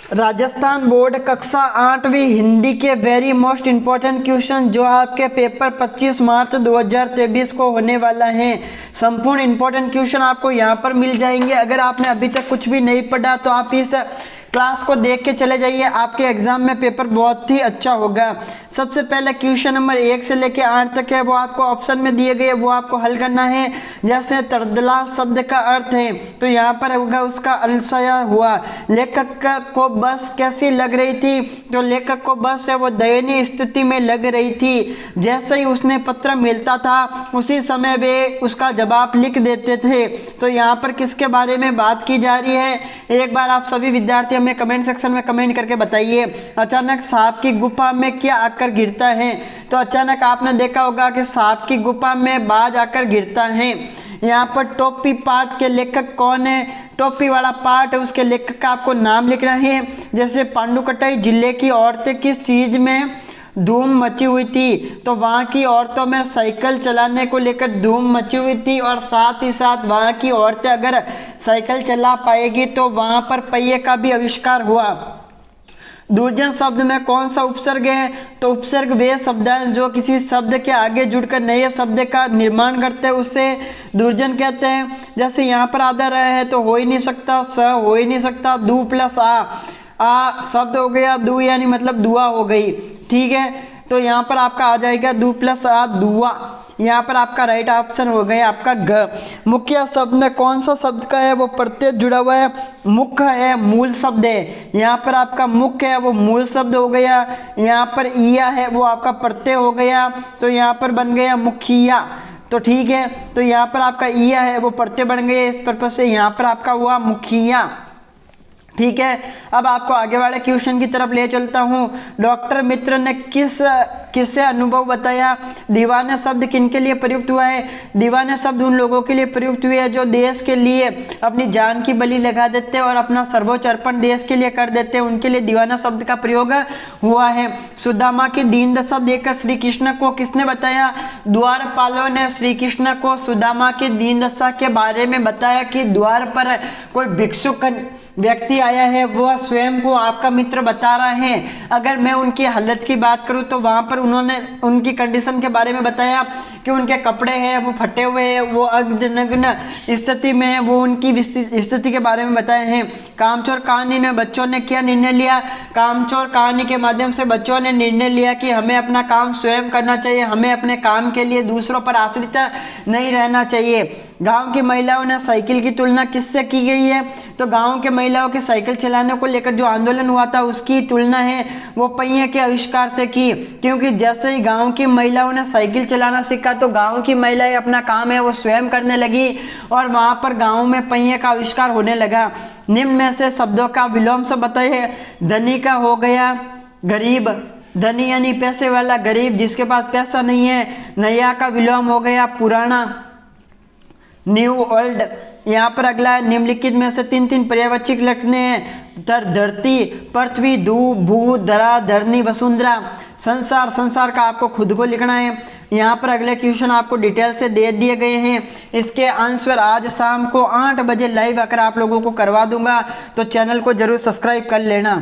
Rajasthan board कक्षा 8वीं हिंदी के वेरी मोस्ट इम्पोर्टेंट क्वेश्चन जो आपके पेपर 25 मार्च 2023 को होने वाला है। संपूर्ण इम्पोर्टेंट क्वेश्चन आपको यहाँ पर मिल जाएंगे। अगर आपने अभी तक कुछ भी नहीं पढ़ा तो आप इस क्लास को देख के चले जाइए, आपके एग्जाम में पेपर बहुत ही अच्छा होगा। सबसे पहले क्वेश्चन नंबर 1 से लेकर 8 तक है, वो आपको ऑप्शन में दिए गए, वो आपको हल करना है। जैसे तरदला शब्द का अर्थ है तो यहाँ पर होगा उसका अलसया हुआ। लेखक को बस कैसी लग रही थी, तो लेखक को बस है वो दयनीय स्थिति में लग रही थी। जैसे ही उसने पत्र मिलता था उसी समय वे उसका जवाब लिख देते थे। तो यहाँ पर किसके बारे में बात की जा रही है, एक बार आप सभी विद्यार्थी हमें कमेंट सेक्शन में कमेंट करके बताइए। अचानक सांप की गुफा में क्या आकर गिरता है, तो अचानक आपने देखा होगा कि सांप की गुफा में बाज आकर गिरता है। यहाँ पर टोपी पाठ के लेखक कौन है, टोपी वाला पाठ है उसके लेखक का आपको नाम लिखना है। जैसे पांडुकट्टई जिले की औरतें किस चीज में धूम मची हुई थी, तो वहाँ की औरतों में साइकिल चलाने को लेकर धूम मची हुई थी। और साथ ही साथ वहाँ की औरतें अगर साइकिल चला पाएगी तो वहाँ पर पहिए का भी आविष्कार हुआ। दुर्जन शब्द में कौन सा उपसर्ग है, तो उपसर्ग वे शब्द हैं जो किसी शब्द के आगे जुड़कर नए शब्द का निर्माण करते हैं, उससे दुर्जन कहते हैं। जैसे यहाँ पर आधा रह है तो हो ही नहीं सकता, स हो ही नहीं सकता, दू प्लस आ शब्द हो गया, दू यानी मतलब दुआ हो गई। ठीक है, तो यहाँ पर आपका आ जाएगा दू प्लस आ दुआ। यहाँ पर आपका राइट ऑप्शन हो गया आपका ग। मुख्य शब्द में कौन सा शब्द का है वो प्रत्यय जुड़ा हुआ है, मुख्य है मूल शब्द है। यहाँ पर आपका मुख्य है वो मूल शब्द हो गया। यहाँ पर ईया है वो आपका प्रत्यय हो गया, तो यहाँ पर बन गया मुखिया। तो ठीक है, तो यहाँ पर आपका ईया है वो प्रत्यय बन गया, इस पर्पज से यहाँ पर आपका हुआ मुखिया। ठीक है, अब आपको आगे वाले क्वेश्चन की तरफ ले चलता हूँ। डॉक्टर मित्र ने किससे अनुभव बताया, दीवाना शब्द किनके लिए प्रयुक्त हुआ है, दीवाना शब्द उन लोगों के लिए प्रयुक्त हुए हैं जो देश के लिए अपनी जान की बलि लगा देते हैं और अपना सर्वोच्च अर्पण देश के लिए कर देते हैं, उनके लिए दीवाना शब्द का प्रयोग हुआ है। सुदामा की दीन दशा देखकर श्री कृष्ण को किसने बताया, द्वारपालों ने श्री कृष्ण को सुदामा की दीन दशा के बारे में बताया कि द्वार पर कोई भिक्षुक व्यक्ति आया है, वह स्वयं को आपका मित्र बता रहा है। अगर मैं उनकी हालत की बात करूं तो वहां पर उन्होंने उनकी कंडीशन के बारे में बताया कि उनके कपड़े हैं वो फटे हुए हैं, वो अर्धनग्न स्थिति में है, वो उनकी स्थिति के बारे में बताए हैं। कामचोर कहानी में बच्चों ने क्या निर्णय लिया, कामचोर कहानी के माध्यम से बच्चों ने निर्णय लिया कि हमें अपना काम स्वयं करना चाहिए, हमें अपने काम के लिए दूसरों पर आश्रित नहीं रहना चाहिए। गांव की महिलाओं ने साइकिल की तुलना किससे की गई है, तो गांव के महिलाओं के साइकिल चलाने को लेकर जो आंदोलन हुआ था उसकी तुलना है वो पहिए के आविष्कार से की। क्योंकि जैसे ही गांव की महिलाओं ने साइकिल चलाना सीखा तो गांव की महिलाएं अपना काम है वो स्वयं करने लगी और वहां पर गांव में पहिए का आविष्कार होने लगा। निम्न में से शब्दों का विलोम से बताइए। धनी का हो गया गरीब, धनी यानी पैसे वाला, गरीब जिसके पास पैसा नहीं है। नया का विलोम हो गया पुराना, न्यू ओल्ड। यहाँ पर अगला है निम्नलिखित में से तीन तीन पर्यायवाची लिखने हैं। धरती, पृथ्वी, धू, भू, धरा, धरनी, वसुंधरा। संसार, संसार का आपको खुद को लिखना है। यहाँ पर अगले क्वेश्चन आपको डिटेल से दे दिए गए हैं। इसके आंसर आज शाम को 8 बजे लाइव आकर आप लोगों को करवा दूंगा, तो चैनल को जरूर सब्सक्राइब कर लेना।